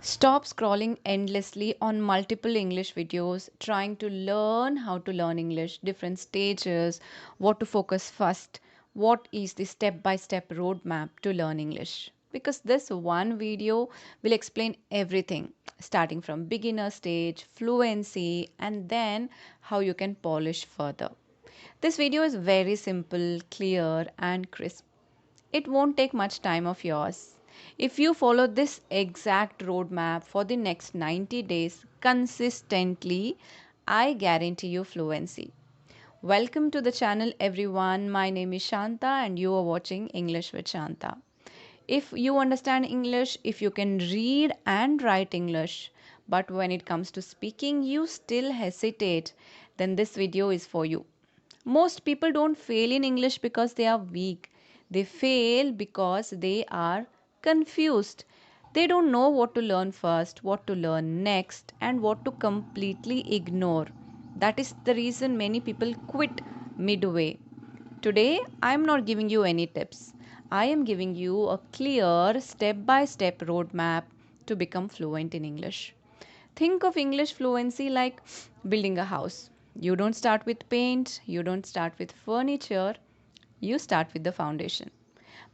Stop scrolling endlessly on multiple English videos trying to learn how to learn English, different stages, what to focus first, what is the step by step roadmap to learn English. Because this one video will explain everything, starting from beginner stage, fluency, and then how you can polish further. This video is very simple, clear, and crisp. It won't take much time of yours. If you follow this exact roadmap for the next 90 days consistently, I guarantee you fluency. Welcome to the channel, everyone. My name is Shantha, and you are watching English with Shantha. If you understand English, if you can read and write English, but when it comes to speaking, you still hesitate, then this video is for you. Most people don't fail in English because they are weak. They fail because they are confused. They don't know what to learn first, what to learn next, and what to completely ignore. That is the reason many people quit midway. Today, I am not giving you any tips. I am giving you a clear step by step roadmap to become fluent in English. Think of English fluency like building a house. You don't start with paint, you don't start with furniture, you start with the foundation.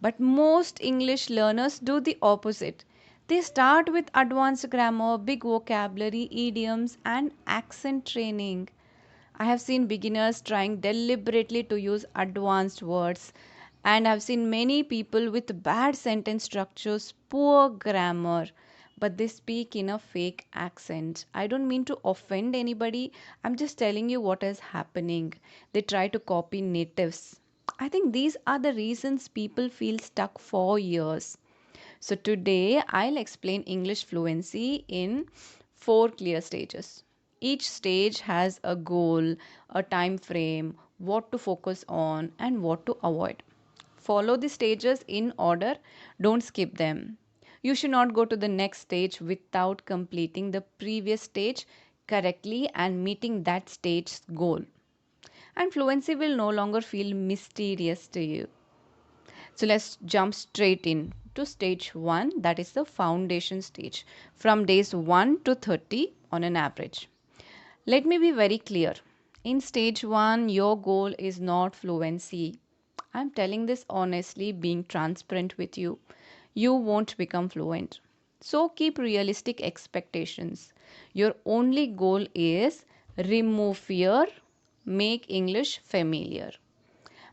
But most English learners do the opposite. They start with advanced grammar, big vocabulary, idioms, and accent training. I have seen beginners trying deliberately to use advanced words, and I've seen many people with bad sentence structures, poor grammar, but they speak in a fake accent. I don't mean to offend anybody, I'm just telling you what is happening. They try to copy natives. I think these are the reasons people feel stuck for years. So today I'll explain English fluency in four clear stages. Each stage has a goal, a time frame, what to focus on, and what to avoid. Follow the stages in order, don't skip them. You should not go to the next stage without completing the previous stage correctly and meeting that stage's goal. And fluency will no longer feel mysterious to you. So let's jump straight in to stage 1, that is the foundation stage, from days 1 to 30 on an average. Let me be very clear. In stage 1, your goal is not fluency. I'm telling this honestly, being transparent with you. You won't become fluent. So keep realistic expectations. Your only goal is remove fear, make English familiar.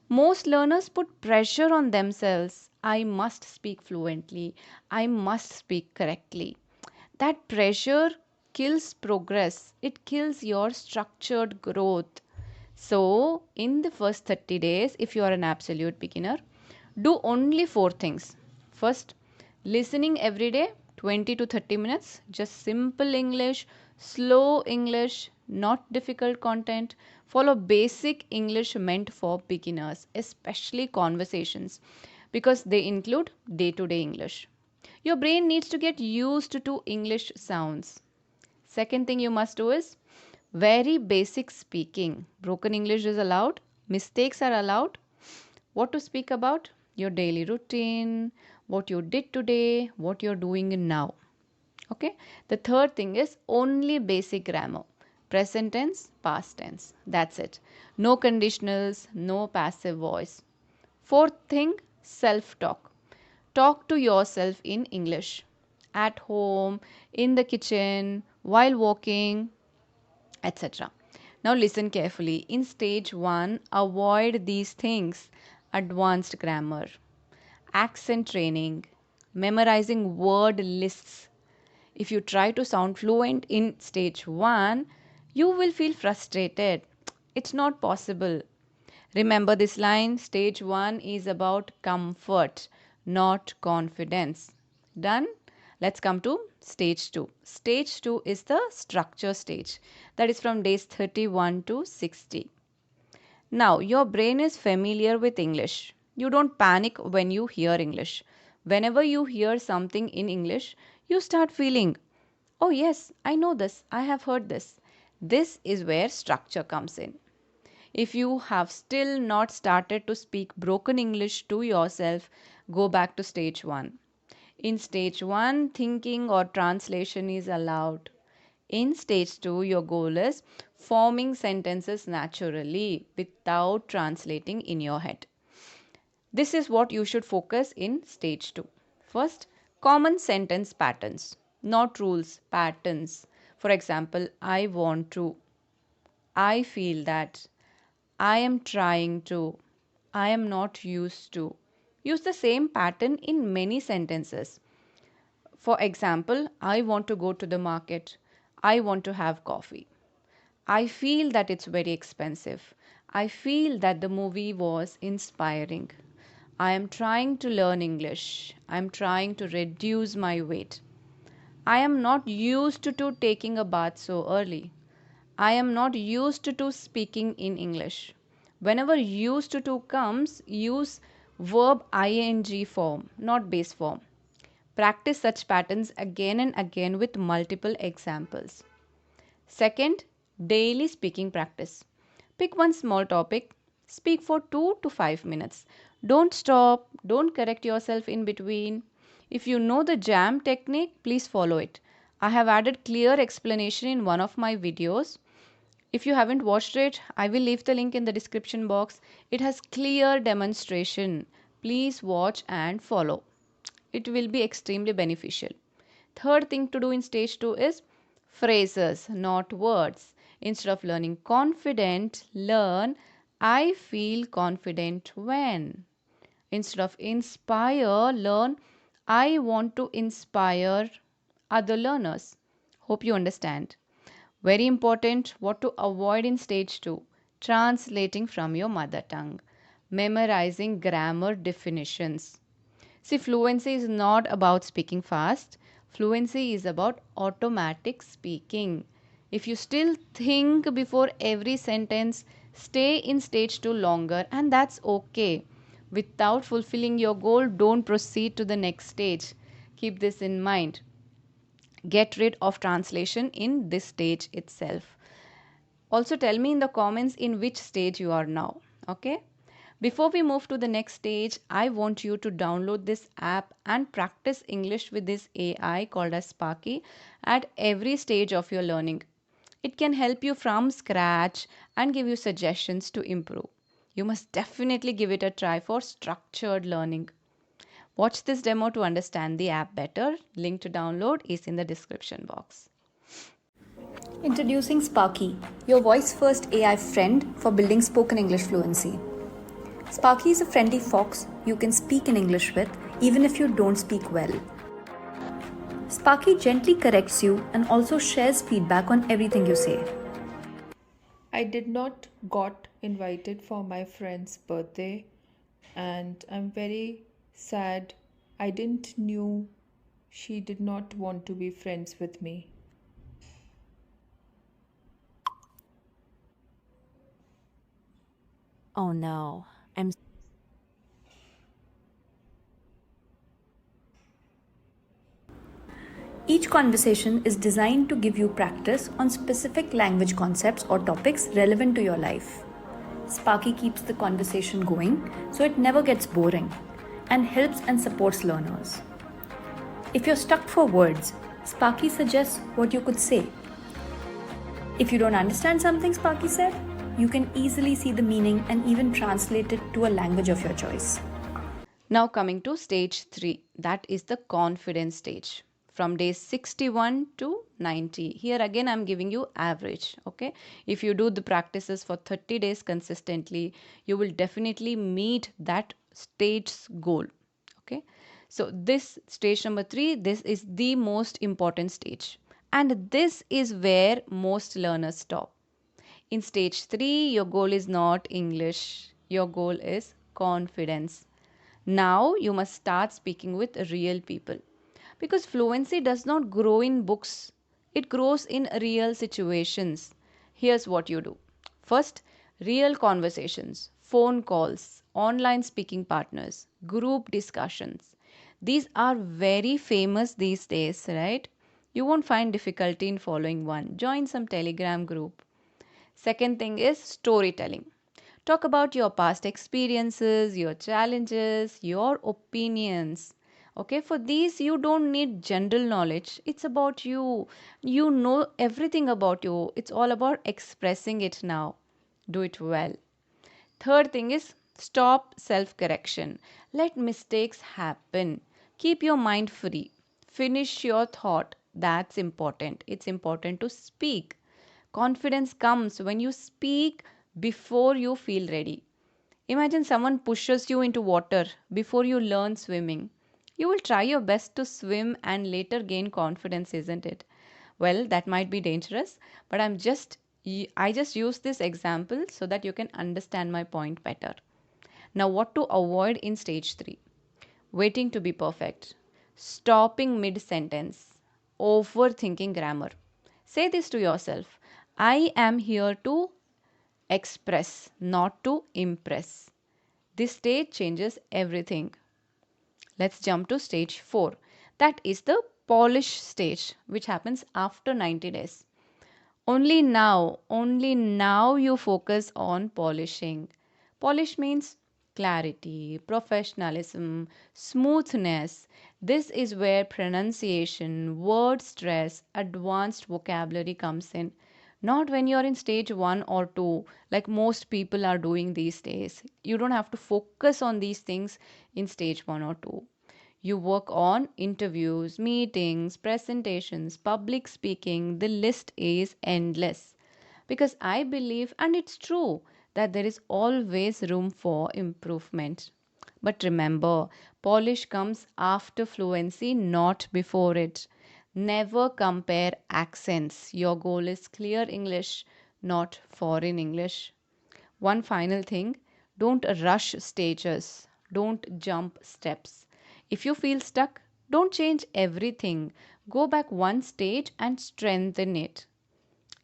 Most learners put pressure on themselves. I must speak fluently. I must speak correctly. That pressure kills progress, it kills your structured growth. So, in the first 30 days, if you are an absolute beginner, do only four things. First, listening every day, 20 to 30 minutes, just simple English, slow English, not difficult content. Follow basic English meant for beginners, especially conversations, because they include day to day English. Your brain needs to get used to English sounds. Second thing you must do is very basic speaking. Broken English is allowed, mistakes are allowed. What to speak about? Your daily routine, what you did today, what you're doing now. Okay. The third thing is only basic grammar. Present tense, past tense. That's it. No conditionals, no passive voice. Fourth thing, self talk. Talk to yourself in English. At home, in the kitchen, while walking, etc. Now listen carefully. In stage 1, avoid these things: advanced grammar, accent training, memorizing word lists. If you try to sound fluent in stage 1, you will feel frustrated. It's not possible. Remember this line: stage 1 is about comfort, not confidence. Done? Let's come to stage 2. Stage 2 is the structure stage, that is from days 31 to 60. Now, your brain is familiar with English. You don't panic when you hear English. Whenever you hear something in English, you start feeling, oh, yes, I know this, I have heard this. This is where structure comes in. If you have still not started to speak broken English to yourself, go back to stage 1. In stage 1, thinking or translation is allowed. In stage 2, your goal is forming sentences naturally without translating in your head. This is what you should focus in stage 2. First, common sentence patterns, not rules, patterns. For example, I want to, I feel that, I am trying to, I am not used to. Use the same pattern in many sentences. For example, I want to go to the market. I want to have coffee. I feel that it's very expensive. I feel that the movie was inspiring. I am trying to learn English. I am trying to reduce my weight. I am not used to taking a bath so early. I am not used to speaking in English. Whenever used to comes, use verb ing form, not base form. Practice such patterns again and again with multiple examples. Second, daily speaking practice. Pick one small topic, speak for 2 to 5 minutes. Don't stop, don't correct yourself in between. If you know the jam technique, please follow it. I have added clear explanation in one of my videos. If you haven't watched it, I will leave the link in the description box. It has clear demonstration. Please watch and follow. It will be extremely beneficial. Third thing to do in stage 2 is phrases, not words. Instead of learning confident, learn I feel confident when. Instead of inspire, learn I want to inspire other learners. Hope you understand. Very important what to avoid in stage 2, translating from your mother tongue, memorizing grammar definitions. See, fluency is not about speaking fast. Fluency is about automatic speaking. If you still think before every sentence, stay in stage 2 longer, and that's okay. Without fulfilling your goal, don't proceed to the next stage. Keep this in mind. Get rid of translation in this stage itself. Also, tell me in the comments in which stage you are now. Okay? Before we move to the next stage, I want you to download this app and practice English with this AI called as Sparky at every stage of your learning. It can help you from scratch and give you suggestions to improve. You must definitely give it a try for structured learning. Watch this demo to understand the app better. Link to download is in the description box. Introducing Sparky, your voice first AI friend for building spoken English fluency. Sparky is a friendly fox you can speak in English with even if you don't speak well. Sparky gently corrects you and also shares feedback on everything you say. I did not got invited for my friend's birthday and I'm very sad. I didn't knew she did not want to be friends with me. Oh no, I'm Each conversation is designed to give you practice on specific language concepts or topics relevant to your life. Sparky keeps the conversation going so it never gets boring and helps and supports learners. If you're stuck for words, Sparky suggests what you could say. If you don't understand something Sparky said, you can easily see the meaning and even translate it to a language of your choice. Now coming to stage 3, that is the confidence stage. From day 61 to 90. Here again I am giving you average, okay? If you do the practices for 30 days consistently, you will definitely meet that stage's goal, okay? So this stage number 3, this is the most important stage. And this is where most learners stop. In stage 3, your goal is not English. Your goal is confidence. Now you must start speaking with real people. Because fluency does not grow in books, it grows in real situations. Here's what you do. First, real conversations, phone calls, online speaking partners, group discussions. These are very famous these days, right? You won't find difficulty in following one. Join some Telegram group. Second thing is storytelling. Talk about your past experiences, your challenges, your opinions. Okay, for these, you don't need general knowledge. It's about you. You know everything about you. It's all about expressing it now. Do it well. Third thing is stop self correction. Let mistakes happen. Keep your mind free. Finish your thought. That's important. It's important to speak. Confidence comes when you speak before you feel ready. Imagine someone pushes you into water before you learn swimming. You will try your best to swim and later gain confidence, isn't it? Well, that might be dangerous, but I just use this example so that you can understand my point better. Now, what to avoid in stage 3? Waiting to be perfect, stopping mid sentence, overthinking grammar. Say this to yourself: I am here to express, not to impress. This stage changes everything. Let's jump to stage 4. That is the polish stage, which happens after 90 days. Only now you focus on polishing. Polish means clarity, professionalism, smoothness. This is where pronunciation, word stress, advanced vocabulary comes in. Not when you're in stage 1 or 2, like most people are doing these days. You don't have to focus on these things in stage 1 or 2. You work on interviews, meetings, presentations, public speaking. The list is endless. Because I believe, and it's true, that there is always room for improvement. But remember, polish comes after fluency, not before it. Never compare accents. Your goal is clear English, not foreign English. One final thing: don't rush stages, don't jump steps. If you feel stuck, don't change everything. Go back one stage and strengthen it.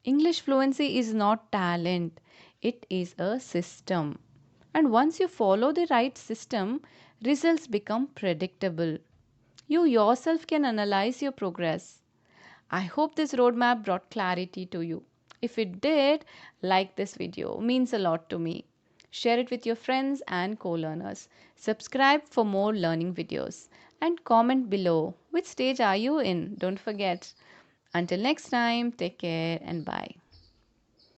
English fluency is not talent, it is a system. And once you follow the right system, results become predictable. You yourself can analyze your progress. I hope this roadmap brought clarity to you. If it did, like this video, means a lot to me. Share it with your friends and co-learners. Subscribe for more learning videos and comment below which stage are you in. Don't forget. Until next time, take care and bye.